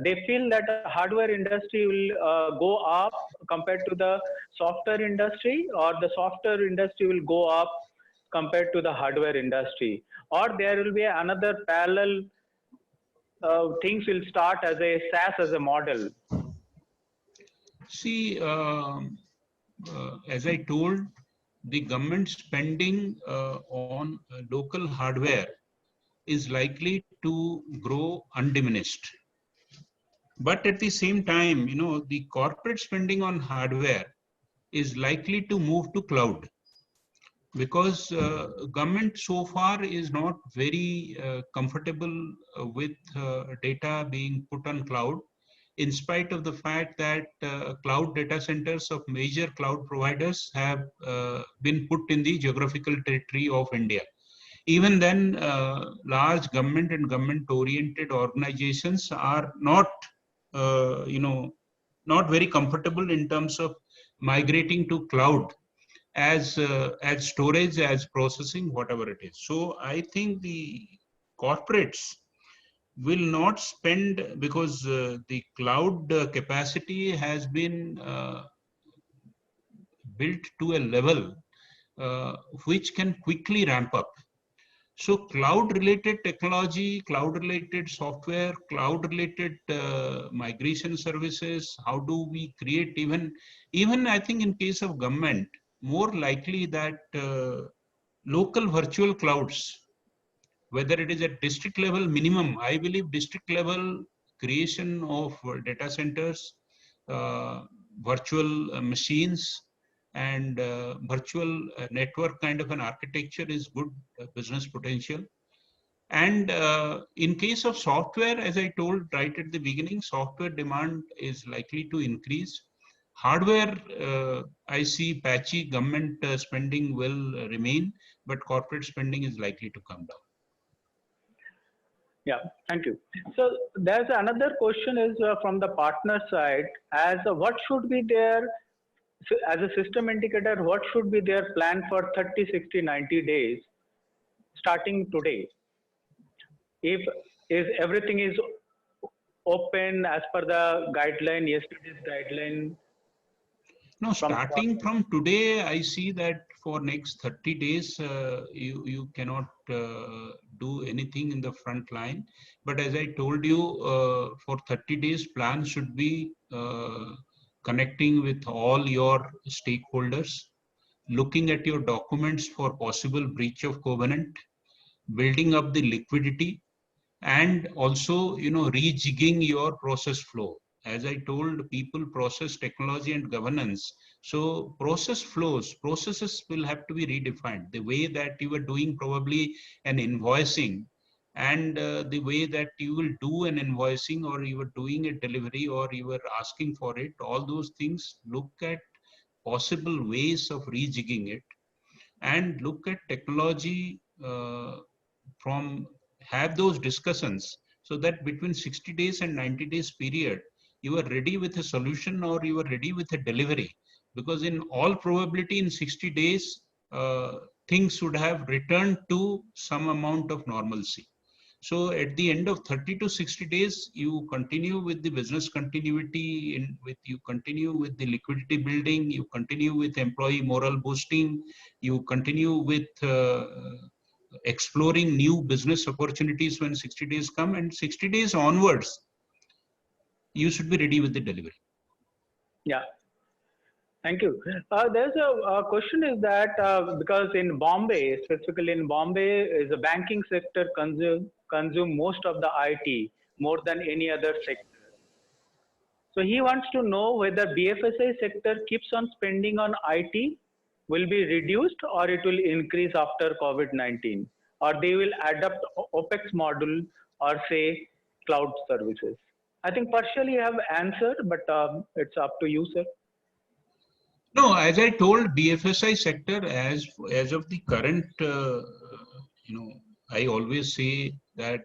B: They feel that the hardware industry will go up compared to the software industry, or the software industry will go up compared to the hardware industry, or there will be another parallel things will start as a SaaS as a model.
A: See, as I told, the government spending on local hardware is likely to grow undiminished. But at the same time, the corporate spending on hardware is likely to move to cloud, because government so far is not very comfortable with data being put on cloud, in spite of the fact that cloud data centers of major cloud providers have been put in the geographical territory of India. Even then, large government and government-oriented organizations are not, not very comfortable in terms of migrating to cloud as storage, as processing, whatever it is. So I think the corporates will not spend, because the cloud capacity has been built to a level which can quickly ramp up. So cloud related technology, cloud related software, cloud related migration services, how do we create, even I think in case of government, more likely that local virtual clouds, whether it is at district level minimum, I believe district level creation of data centers, virtual machines, and virtual network kind of an architecture is good business potential. And in case of software, as I told right at the beginning, software demand is likely to increase. Hardware, I see patchy government spending will remain, but corporate spending is likely to come down.
B: Yeah, thank you. So there's another question is from the partner side, as what should be their, as a system integrator, what should be their plan for 30, 60, 90 days starting today? If everything is open as per the guideline, yesterday's guideline.
A: No, starting from today, I see that for next 30 days, you cannot do anything in the front line. But as I told you, for 30 days, plan should be connecting with all your stakeholders, looking at your documents for possible breach of covenant, building up the liquidity, and also rejigging your process flow. As I told, people, process, technology, and governance. So processes will have to be redefined. The way that you were doing probably an invoicing, and the way that you will do an invoicing, or you are doing a delivery, or you are asking for it, all those things, look at possible ways of rejigging it, and look at technology from have those discussions, so that between 60 days and 90 days period, you are ready with a solution or you are ready with a delivery. Because in all probability in 60 days, things should have returned to some amount of normalcy. So at the end of 30 to 60 days, you continue with the business continuity, you continue with the liquidity building, you continue with employee morale boosting, you continue with exploring new business opportunities when 60 days come, and 60 days onwards, you should be ready with the delivery.
B: Yeah. Thank you. There's a question is that because in Bombay, specifically in Bombay, is the banking sector consume most of the IT more than any other sector. So he wants to know whether BFSI sector keeps on spending on IT, will be reduced, or it will increase after COVID-19, or they will adopt OPEX model, or say cloud services. I think partially you have answered, but it's up to you, sir.
A: No, as I told, BFSI sector, as of the current, I always say that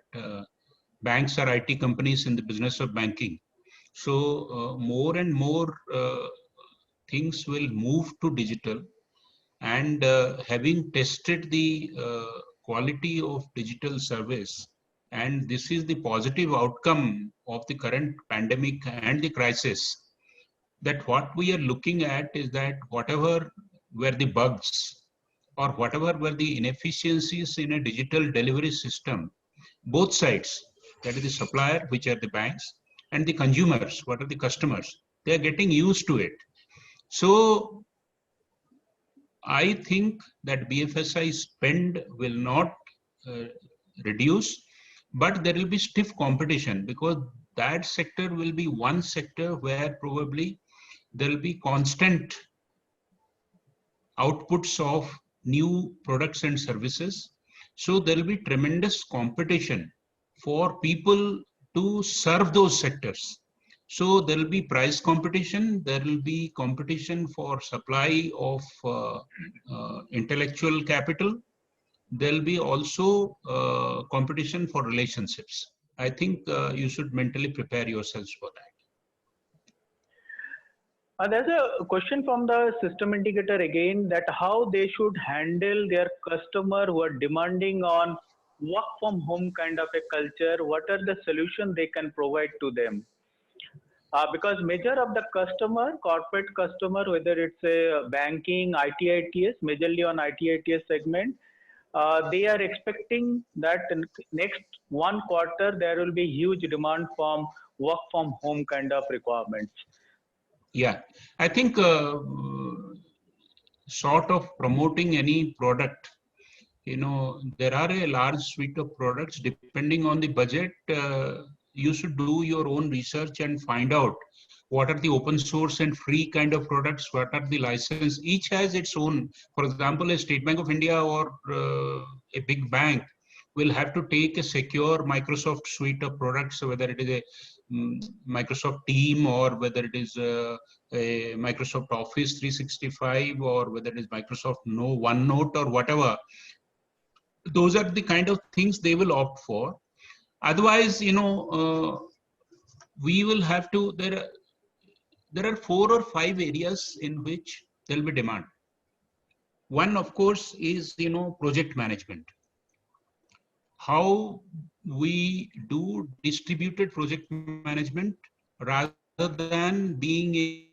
A: banks are IT companies in the business of banking. So more and more things will move to digital, and having tested the quality of digital service, and this is the positive outcome of the current pandemic and the crisis, that what we are looking at is that whatever were the bugs or whatever were the inefficiencies in a digital delivery system, both sides, that is the supplier, which are the banks, and the consumers, what are the customers, they are getting used to it. So I think that BFSI spend will not uh, reduce, but there will be stiff competition, because that sector will be one sector where probably there will be constant outputs of new products and services. So there will be tremendous competition for people to serve those sectors. So there will be price competition, there will be competition for supply of intellectual capital, there will be also competition for relationships. I think you should mentally prepare yourselves for that.
B: There's a question from the system integrator again, that how they should handle their customer who are demanding on work from home kind of a culture. What are the solutions they can provide to them? Because major of the customer, corporate customer, whether it's a banking, IT/ITES, majorly on IT/ITES segment, they are expecting that in next 1 quarter there will be huge demand from work from home kind of requirements.
A: Yeah, I think sort of promoting any product, there are a large suite of products. Depending on the budget, you should do your own research and find out what are the open source and free kind of products, what are the license. Each has its own. For example, a State Bank of India or a big bank will have to take a secure Microsoft suite of products, whether it is a Microsoft Team, or whether it is a Microsoft Office 365, or whether it is Microsoft OneNote or whatever. Those are the kind of things they will opt for. Otherwise, we will have to, there are 4 or 5 areas in which there will be demand. One, of course, is, project management. How we do distributed project management rather than being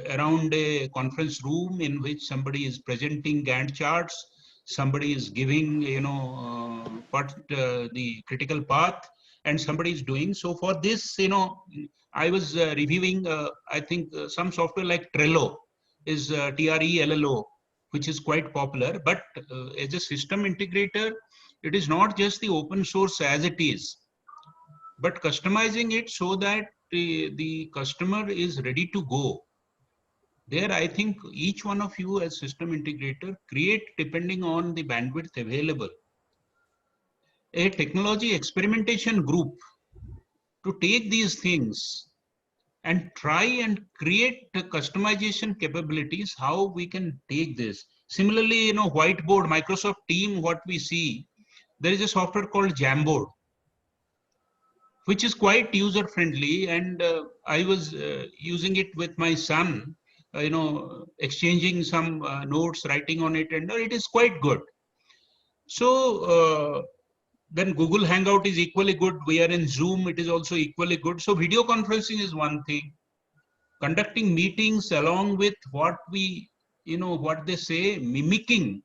A: around a conference room in which somebody is presenting Gantt charts, somebody is giving, the critical path, and somebody is doing. So for this, I was reviewing, I think some software like Trello is TRELLO, which is quite popular. But as a system integrator, it is not just the open source as it is, but customizing it so that the customer is ready to go. There, I think each one of you as system integrator create, depending on the bandwidth available, a technology experimentation group to take these things and try and create the customization capabilities, how we can take this. Similarly, whiteboard, Microsoft Team, what we see, there is a software called Jamboard, which is quite user friendly. And I was using it with my son, exchanging some notes, writing on it, and it is quite good. So then Google Hangout is equally good. We are in Zoom, it is also equally good. So video conferencing is one thing. Conducting meetings along with what we, what they say, mimicking,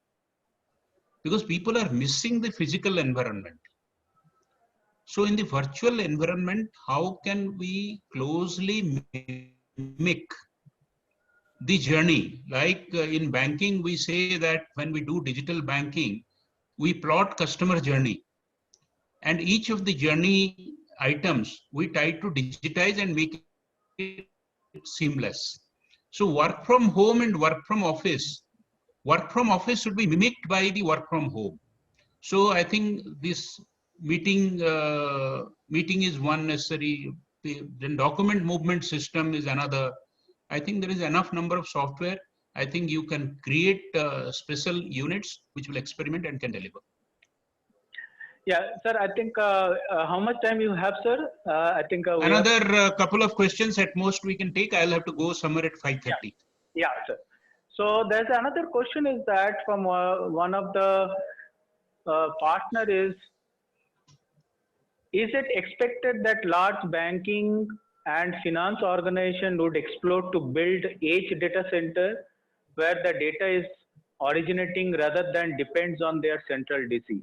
A: because people are missing the physical environment. So in the virtual environment, how can we closely mimic the journey? Like in banking, we say that when we do digital banking, we plot customer journey, and each of the journey items we try to digitize and make it seamless. So work from home and work from office should be mimicked by the work from home. So I think this meeting is one necessary. Then document movement system is another. I think there is enough number of software. I think you can create special units which will experiment and can deliver.
B: Yeah, sir, I think how much time you have, sir? I think
A: another couple of questions at most we can take. I'll have to go somewhere at 5:30.
B: Yeah, sir. So there's another question is that from one of the partner is it expected that large banking and finance organization would explore to build edge data center where the data is originating rather than depends on their central DC?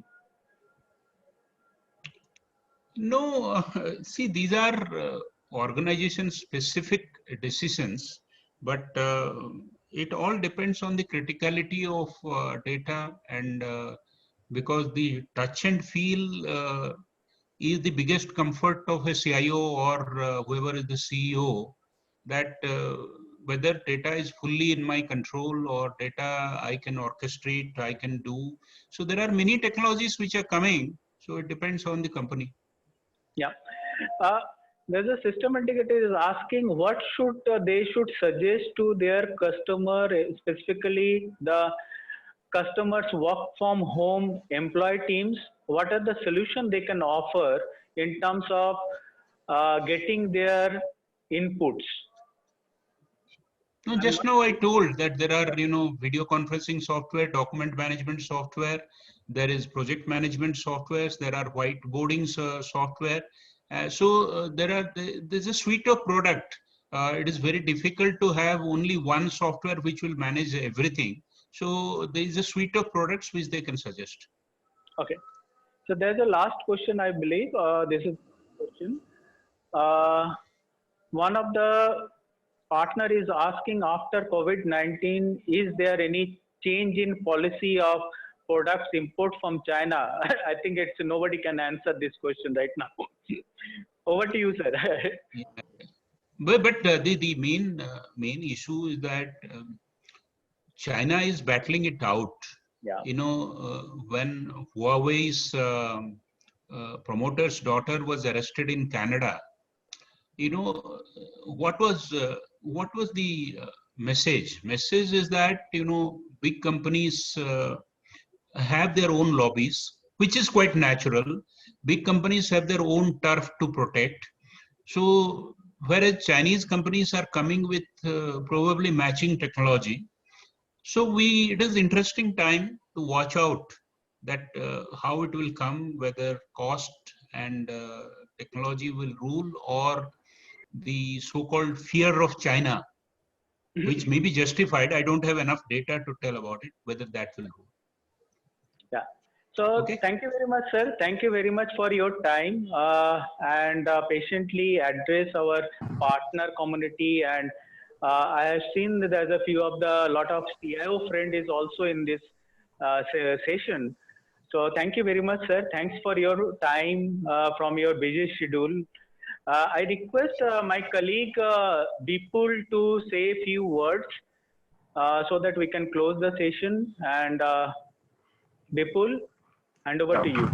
A: No, see, these are organization-specific decisions, but it all depends on the criticality of data, and because the touch and feel is the biggest comfort of a CIO or whoever is the CEO, that whether data is fully in my control or data I can orchestrate, I can do. So there are many technologies which are coming, so it depends on the company.
B: Yeah. There's a system integrator is asking what should they should suggest to their customer, specifically the customers work from home employee teams. What are the solution they can offer in terms of getting their inputs?
A: No, just now I told that there are, video conferencing software, document management software, there is project management softwares, there are whiteboarding software. There's a suite of product. It is very difficult to have only one software which will manage everything. So there is a suite of products which they can suggest.
B: Okay. So there's a last question, I believe. This is the question. One of the partner is asking after COVID-19, is there any change in policy of products import from China? I think it's nobody can answer this question right now. Over to you, sir.
A: Yeah. But the main issue is that China is battling it out.
B: Yeah.
A: When Huawei's promoter's daughter was arrested in Canada, what was the message? Message is that big companies have their own lobbies, which is quite natural. Big companies have their own turf to protect. So whereas Chinese companies are coming with probably matching technology. So it is interesting time to watch out that how it will come, whether cost and technology will rule, or the so-called fear of China, which may be justified. I don't have enough data to tell about it, whether that will rule.
B: Yeah. So
A: Okay.
B: Thank you very much, sir. Thank you very much for your time and patiently address our partner community. And I have seen that there's a lot of CIO friend is also in this session. So thank you very much, sir. Thanks for your time from your busy schedule. I request my colleague Bipul to say a few words so that we can close the session. And Bipul, hand over to you.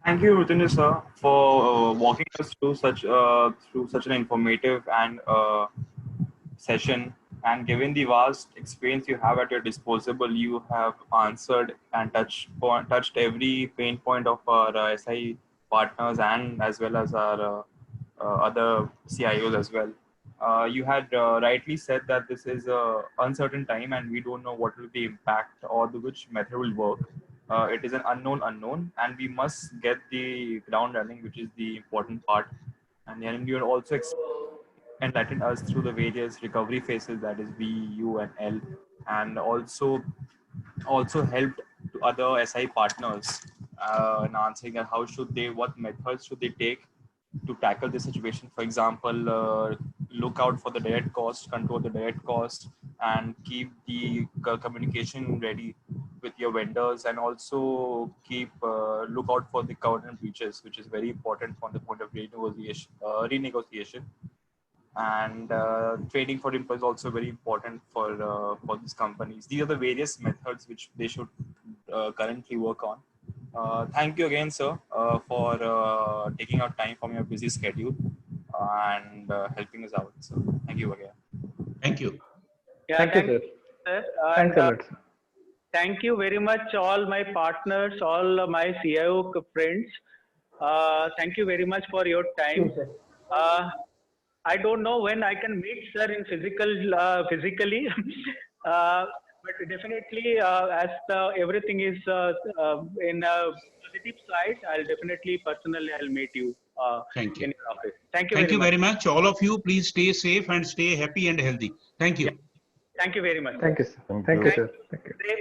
C: Thank you, Rutinja sir, for walking us through such an informative and session. And given the vast experience you have at your disposal, you have answered and touched every pain point of our SI partners and as well as our other CIOs as well. You had rightly said that this is a uncertain time and we don't know what will be impact or which method will work. It is an unknown, and we must get the ground running, which is the important part. And then you also enlightened us through the various recovery phases, that is V, U, and L, and also helped to other SI partners in answering that how should they, what methods should they take to tackle the situation. For example, look out for the direct cost, control the direct cost, and keep the communication ready with your vendors, and also keep look out for the covenant breaches, which is very important from the point of renegotiation. And training for employees is also very important for these companies. These are the various methods which they should currently work on. Thank you again, sir, for taking out time from your busy schedule and helping us out. So thank you again.
A: Thank you.
B: Yeah,
D: Thank you,
B: thank you,
D: sir.
B: sir.
D: Thanks a lot, sir.
B: Thank you very much, all my partners, all my CIO friends. Thank you very much for your time. I don't know when I can meet sir in physically, but definitely as everything is in a positive side, I'll definitely personally I'll meet you
A: Thank you.
B: in your office. Thank you
A: Thank
B: very
A: you
B: much.
A: very much. All of you, please stay safe and stay happy and healthy. Thank you.
B: Thank you very much.
D: Thank you, sir. Thank you, sir. Thank you.
B: Great.